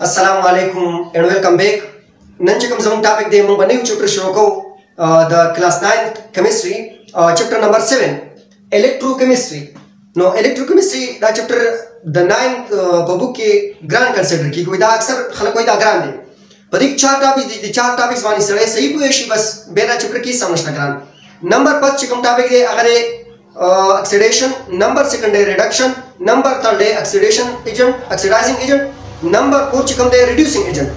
Assalamu alaikum and welcome back. Nan چې کوم زموږ ټاپک دی موږ به نوی چپټر شروع کوو د کلاس 9 کیمستري چپټر نمبر 7 الکتروکیمستري. نو الکتروکیمستري دا چپټر د 9 په بوک کې ګران کنسیډر کیږي. دا اکثر خلک وایي دا ګران دی. په دې چار ټاپکس دي، چار ټاپکس باندې سره صحیح پوه شي بس به دا چپټر کې سم نشته ګران. نمبر 5 چې کوم ټاپک دی هغه oxidation, number second day reduction, number third day oxidizing agent, number 4 چې کوم دی reducing agent.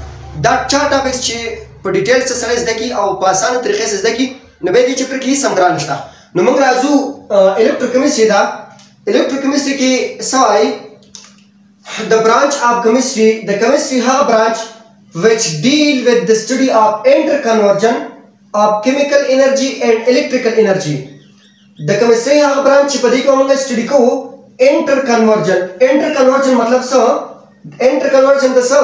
دا چار ټاپکس چې په ډیټیل سره زده کی او په اسانه طریقې سره زده کی نو به دې چپټر کې سم ګران نشته. نو موږ راځو الکتروکیمستري دا الکتروکیمستري کې سوای the branch of chemistry, the chemistry هغه branch which deal with the study of interconversion of chemical energy and electrical energy. د کیمستري هغه برانچ چې په دې کې موږ سټډي کوو انټرکنورژن مطلب څه؟ انټرکنورژن د څه؟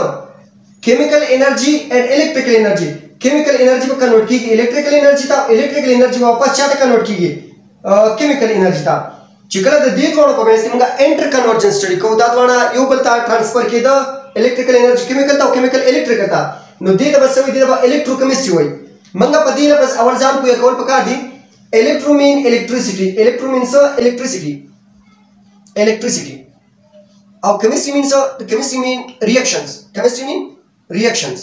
کیمیکل انرژي اینڈ الیکټریکل انرژي. کیمیکل انرژي په کنورټ کیږي الیکټریکل انرژي ته، الیکټریکل انرژي واپس چاته کنورټ کیږي؟ کیمیکل انرژي ته. چې کله د دې دوه په منځ کې موږ انټرکنورژن سټډي کوو دا دوه یو بل ته ترانسفر کېده الیکټریکل انرژي کیمیکل ته او کیمیکل الیکټریکل ته. نو دې ته بس وایي دې ته الکتروکیمستري وایي. موږ په دې بس اول ځان پوهه کول پکار دي. Electro mean electricity. Electro means electricity. Electricity. Or chemistry means chemistry mean reactions. Chemistry mean reactions.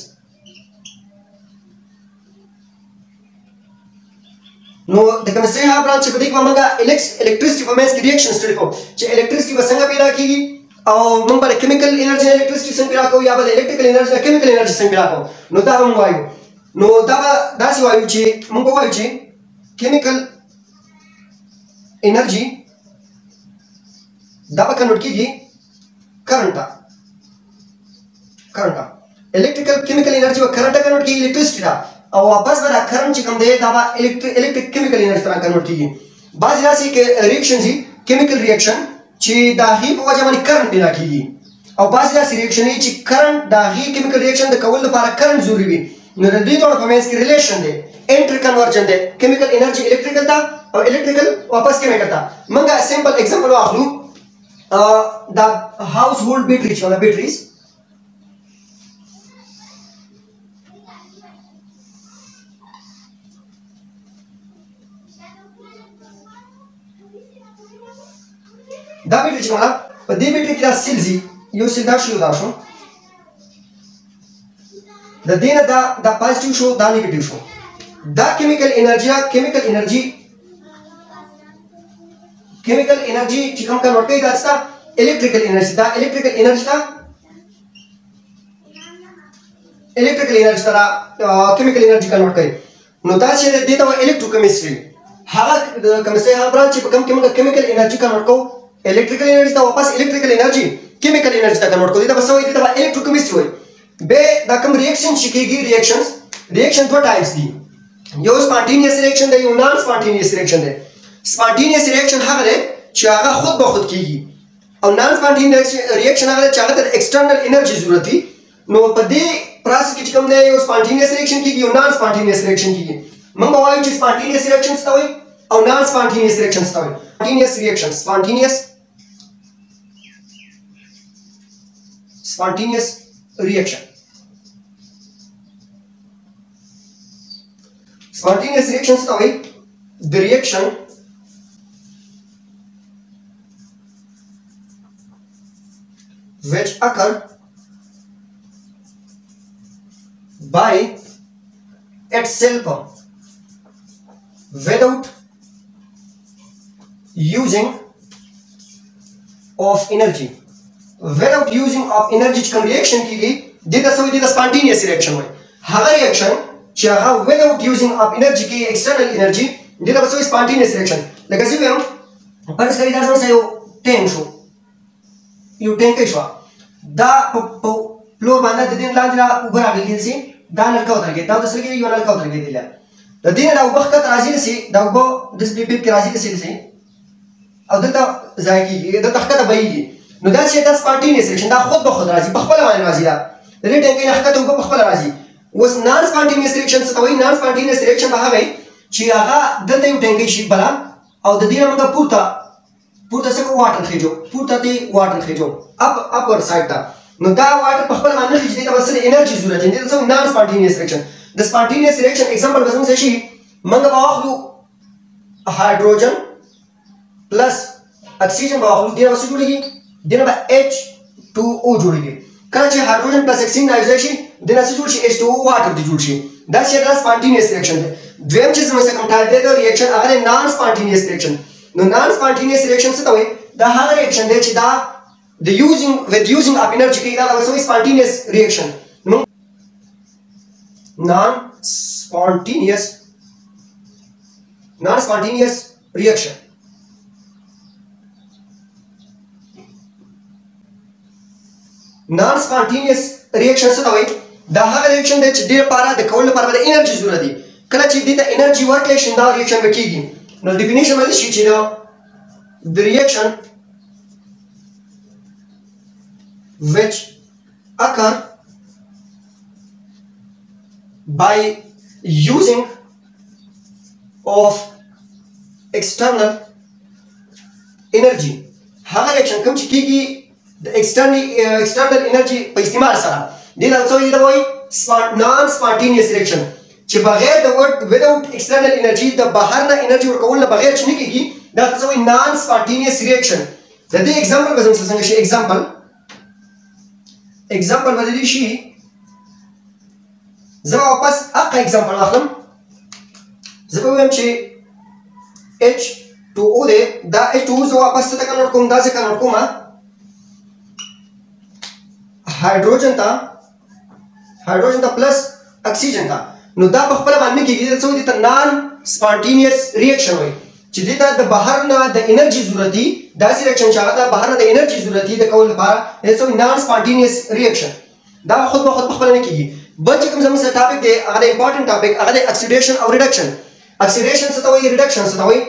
No, the chemistry ha branch په دې کې موږ electricity په منځ کې reaction study کوو چې electricity به څنګه پیدا کیږي او موږ به chemical energy electricity څنګه پیدا کوو یا به electrical energy chemical energy څنګه پیدا کوو. نو دا موږ وایو. نو دا داسې وایو چې موږ وایو چې chemical energy دا به کنورټ کیږي کرنٹ ته. electrical chemical energy به کرنٹ ته کنورټ کیږي electricity ته او واپس به دا کرنٹ چې کوم دی دا به electric chemical energy ته کنورټ کیږي. بعضې داسې ریاکشن دي chemical reaction چې د هغې په وجه باندې کرنٹ پیدا کیږي او بعضې داسې ریاکشن دي چې کرنٹ د هغې chemical reaction د کولو لپاره کرنٹ ضروري وي. نو د دې دواړو په منځ کې ریلیشن دی انټرکنورژن دی. کیمیکل انرژي الیکټریکل ته او الیکټریکل واپس کیمیکل ته. موږ سمپل اگزامپل واخلو د هاوس هولډ بیټری چې ولا بیټریز دا بیټری چې ولا په دې بیټری کې دا سیل زی یو سیل دا شو دا شو د دې نه دا پازیټیو شو دا نیگیټیو شو. دا کیمیکل انرژي چې کوم کنورټ کوي دا څه الیکټریکل انرژي. دا الیکټریکل انرژي ته کیمیکل انرژي کنورټ کوي. نو دا چې دې ته الکتروکیمستري هغه د کیمستري هغه برانچ چې په کوم کې موږ کیمیکل انرژي کنورټ کوو الیکټریکل انرژي ته واپس الیکټریکل انرژي کیمیکل انرژي ته کنورټ کوو. دا به څه وایي دې ته الکتروکیمستري وایي. به دا کوم ریاکشن چې کېږي ریاکشن دوه ټایپس دي. یو سپانټینیس ریاکشن دی یو نان سپانټینیس ریاکشن دی. سپانټینیس ریاکشن هغه دی چې هغه خود به خود کیږي او نان سپانټینیس ریاکشن هغه چې هغه ته ایکسټرنل انرژي ضرورت وي. نو په دې پروسس کې چې کوم دی یو سپانټینیس ریاکشن کیږي یو نان سپانټینیس ریاکشن کیږي. موږ وایو چې سپانټینیس ریاکشن څه وایي او نان سپانټینیس ریاکشن څه وایي. سپانټینیس ریاکشن spontaneous reaction. Spontaneous reactions are the reaction which occur by itself without using of energy. Without using of energy چې کوم ریاکشن کیږي دې ته څه وایي؟ دې ته سپانټینیس ریاکشن وایي. هغه ریاکشن چې هغه without using of energy کې external energy دې ته څه وایي؟ سپانټینیس ریاکشن. لکه څه وایم فرض کړئ دا څنګه یو ټینک شو یو ټینک شو دا په فلور باندې د دې لاندې اوبه راغلي سي دا نلکه وترګي دا د سرګي یو نلکه وترګي دی د دې نه اوبه ښکته راځي سي دا اوبه د دې پیپ کې راځي سي او دلته ځای کېږي دلته ښکته بهیږي. نو دا چې دا سپانټینیس ریاکشن دا خود به خود راځي په خپله باندې راځي. دا د دې ټینک نه ښکته اوبه په خپله راځي. اوس نان سپانټینیس ریاکشن څه ته وایي؟ نان سپانټینیس ریاکشن به هغه چې هغه دلته یو ټینکی شي بله او د دې نه موږ پورته پورته څه کوو؟ واټر خېجو پورته دې واټر خېجو اپور سایډ ته. نو دا واټر په خپله باندې نه خېږي دې ته انرژي ضرورت دي څه نان سپانټینیس ریاکشن د سپانټینیس ریاکشن ایگزامپل به څنګه شي موږ واخلو هایدروجن پلس اکسیجن واخلو دغه څه جوړیږي دغه به H2O جوړیږي کله چې هایدروجن پلس اکسیجن راځي شي دغه څه جوړ شي H2O واټر دی جوړ شي دا چې دا سپانټینیس ریاکشن دی دویم چې زموږ څخه ټایپ دی د ریاکشن هغه نان سپانټینیس ریاکشن نو نان سپانټینیس ریاکشن څه ته وایي دا هغه ریاکشن دی چې دا the using of energy کې دا څه spontaneous reaction non spontaneous reaction non spontaneous reaction څه وایي دا هغه ریاکشن دی چې ډېر لپاره د کول لپاره د انرژي ضرورت دی کله چې دې ته انرژي ورکړل شي دا ریاکشن وکړي نو ډیفینیشن باندې شي چې the reaction which occur by using of external energy هغه ریاکشن کوم چې کیږي د external energy په استعمال سره دې ته څه وایي non spontaneous reaction چې بغیر د without external energy د بهر نه انرژي ورکول نه بغیر چې نه کیږي دا څه وایي non spontaneous reaction د دې ایگزامپل به څنګه شي example بدلی شي زه واپس اقا example واخلم زه به وایم چې H2O دی دا H2O زه واپس څه ته کنورټ کوم دا څه کنورټ کوم هایدروجن ته پلس اکسیجن ته نو دا په خپل باندې کېږي څه وایي ته نان سپانټینیس ریاکشن وایي چې دې ته د بهر نه د انرژي ضرورت دی داسې ریاکشن چې هغه د بهر نه د انرژي ضرورت دی د کول لپاره دې څه نان سپانټینیس ریاکشن دا خود به خود خپل نه کېږي بل چې کوم زموږ سره ټاپک دی هغه د امپورټنت ټاپک هغه د اکسیډیشن او ریډکشن اکسیډیشن څه ته وایي ریډکشن څه ته وایي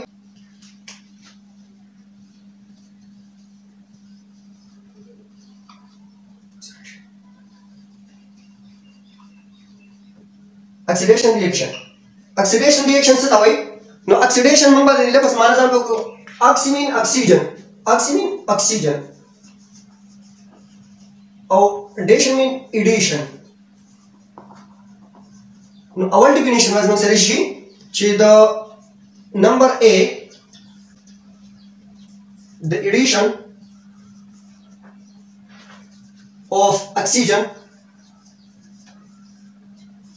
oxidation reaction څه ته وایي نو oxidation موږ به د لفظ معنی ځان وکړو oxy mean oxygen او addition mean addition نو اول definition باندې موږ سره شي چې د number A the addition of oxygen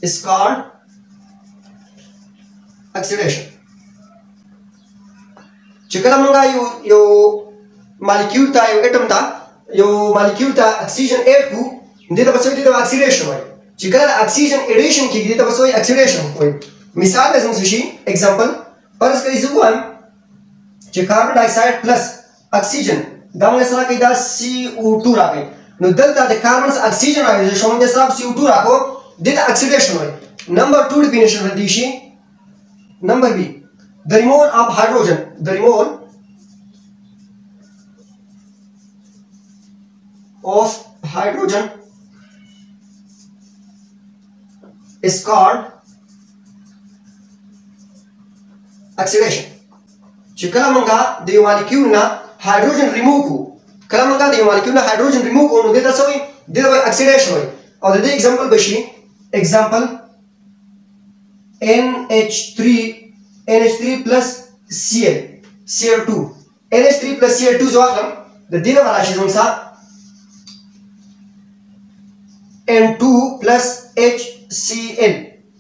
is called oxidation چې کله موږ یو مالیکول ته یو اټم ته یو مالیکول ته اکسیجن اډ کو دې ته څه وایي اکسیډیشن وایي چې کله اکسیجن اډیشن کیږي دې ته څه وایي اکسیډیشن وایي مثال به څنګه شي ایگزامپل فرض کړئ زه وایم چې کاربن ډای اکساید پلس اکسیجن دا موږ سره کې دا CO2 راغی نو دلته د کاربن اکسیجن راځي شوم د سره CO2 راکو دې ته اکسیډیشن وایي نمبر 2 ډیفینیشن ردی شي number B the removal of hydrogen is called oxidation چې کله موږ د یو مالیکول نه هایدروجن ریموو کو کله موږ د یو مالیکول نه هایدروجن ریموو کو نو دې ته څه وایي دې ته وایي اکسیډیشن وایي او د دې ایگزامپل بشي ایگزامپل NH3 plus Cl2 NH3 plus Cl2 زه واخلم د دې نه راشي زموږ سره N2 plus HCl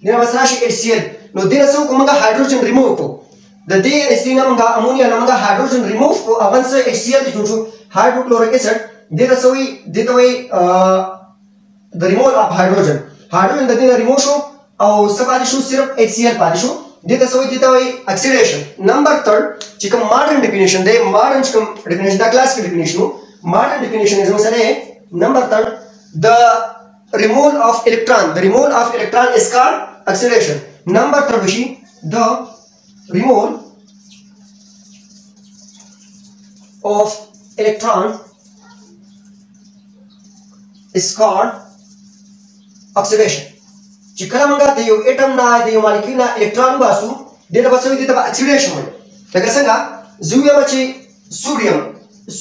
دې نه راشي HCl نو دې نه څه کوم موږ هایدروجن ریموو کو د دې HCl نه موږ امونیا نه موږ هایدروجن ریموو کو او څه HCl جوړ شو هایدروکلوریک اسید دې ته څه وایي دې ته وایي د ریموول اف هایدروجن د دې نه ریموو شو او څه پاتې شو صرف HCl پاتې شو دې ته څه وایي اکسیډیشن نمبر 3 چې کوم ماډرن ډیفینیشن دی ماډرن کوم ډیفینیشن دا کلاسیکل ډیفینیشن ماډرن ډیفینیشن از مسله نمبر 3 the removal of electron is called oxidation number 3 وشي the removal of electron is called oxidation چې کله موږ د یو اټم نه د یو مالیکول نه الکترون باسو دغه به څه وي دغه اکسیډیشن وایي لکه څنګه زه وایم چې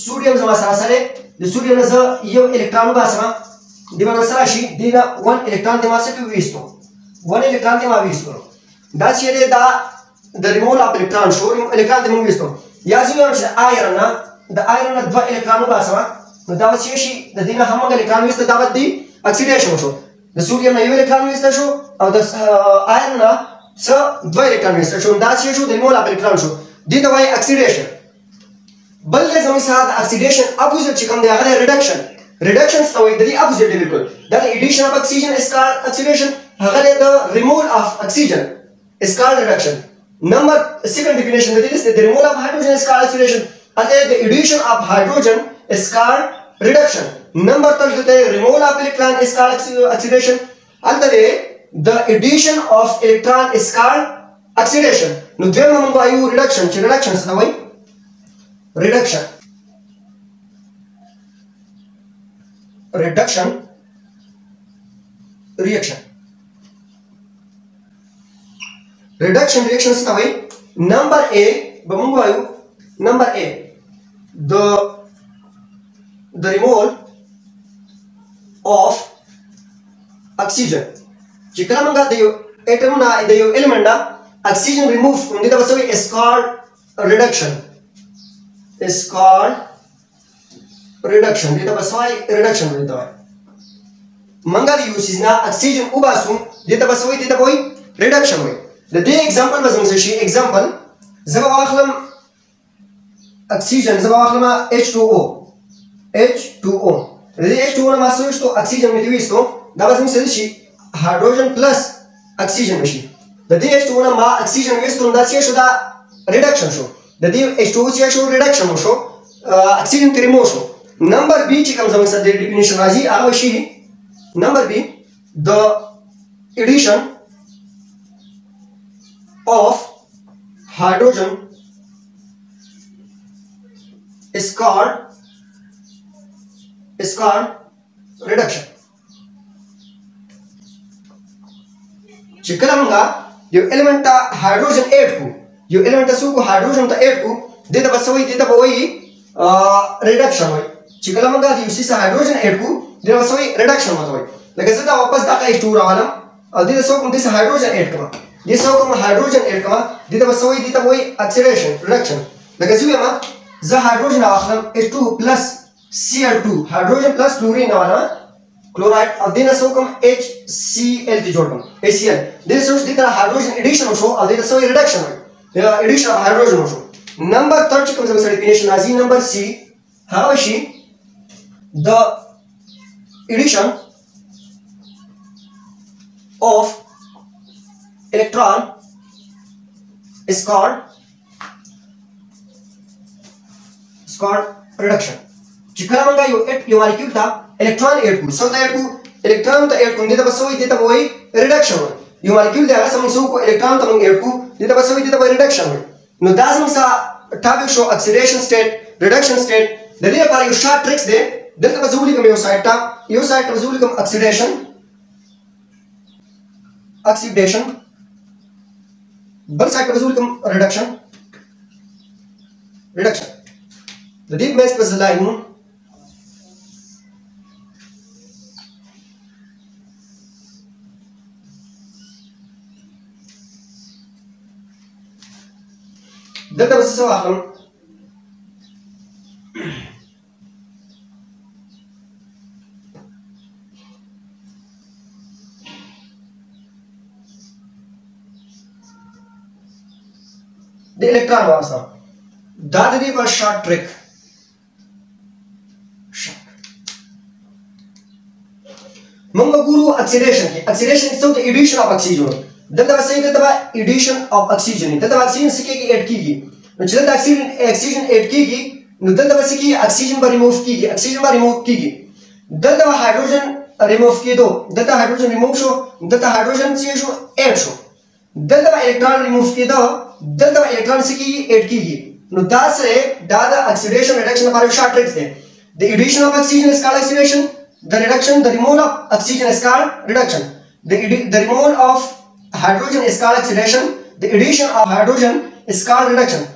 سوډیم زما سره د سوډیم نه زه یو الکترون باسم Di mana sarashi dina 1 electron de masa pe visto 1 electron de ma visto da chere da the removal of electron show electron de mo visto ya zi am shi iron na the iron na 2 electron ba sama no da wasi shi da dina hamma electron visto da bad di oxidation show the sodium na 1 electron visto show au the iron na sa 2 electron visto show da chere show the removal of electron show di da wai oxidation bal da zami sa oxidation opposite chikam de agade reduction stawai the opposite bilkul that addition of oxygen is called oxidation agade the removal of oxygen is called reduction number second definition that is the removal of hydrogen is called oxidation again the addition of hydrogen is called reduction number third the removal of electron is called oxidation already the addition of electron is called oxidation no dvem namun ba ayu reduction stawai reduction reduction reaction stawai number a bamungu ayu number a the removal of oxygen chikalamanga the atom na the element na oxygen remove from the basoi is called reduction dita basoi reduction dita manga the use is na oxygen ubasum dita basoi dita boy reduction way the day example was shi example zaba akhlam oxygen zaba akhlama H2O the H2O na maso isto oxygen mit visto da was misal shi hydrogen plus oxygen mishi the day H2O na ma oxygen visto da shi da reduction show the day H2O shi reduction show oxygen remove show number b chikam zama sa the definition razi awashi number b the addition of hydrogen is called reduction chikalamanga yo element ta hydrogen add ku yo element ta su ku hydrogen ta add ku deta basoi reduction hoy chikalamanga di usi sa hydrogen add ku deta basoi reduction mat hoy like zata wapas da ka H2 rawalam deta so kum this hydrogen add kama this so kum hydrogen add kama deta basoi deta boy oxidation reduction like zuyama za hydrogen akhlam H2 plus Cl2 hydrogen plus chlorine wala chloride और देना सो कम HCl ती जोड़ कम HCl देना सो देना hydrogen addition हो और देना सो reduction हो या addition of hydrogen हो number third कम से बड़ी definition आजी number C हावशी the addition of electron is called reduction chikalamanga yo molecule ta electron add ku so ta add ku electron ta add ku deta basoi deta boy reduction yo molecule da samang so ko electron ta mang add ku deta basoi deta boy reduction no dasam sa topic show oxidation state reduction state the day par you short tricks de deta basuli kam yo site ta basuli kam oxidation bal site basuli kam reduction the deep mass was line data bas so akhlam the electron was that the was short trick Mangaguru oxidation is so the addition of oxygen. Then the same addition of oxygen. Then the oxygen siki add kigi. No then the oxygen add kigi. No then the siki oxygen bar remove kigi. Then the hydrogen remove kido. Then the hydrogen remove show. Then the hydrogen show add show. Then the electron remove kido. Then the electron siki add kigi. No that's the oxidation reduction of short tricks there. The addition of oxygen is called oxidation. The removal of oxygen is called reduction. The removal of hydrogen is called oxidation. The addition of hydrogen is called reduction.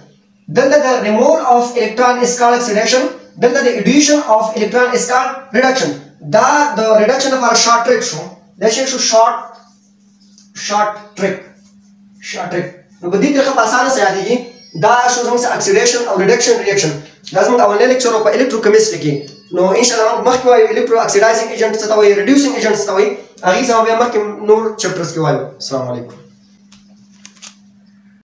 Then the removal of electron is called oxidation. Then the addition of electron is called reduction. دا د ریډکشن لپاره شارټ ټریک شو دا شی شو شارټ ټریک نو په دې طریقه په اسانه سره یادېږي دا شو زموږ اکسیډیشن او ریډکشن ریاکشن دا زموږ اولنی لیکچر په الکتروکیمستري کې نو ان شاء الله موږ مخکې وایو الکترو اکسیډایزینګ ایجنټ څه ته وایي ریډیوسینګ ایجنټ څه ته وایي هغې سبب بیا مخکې نور چپټرز کې وایو. السلام علیکم.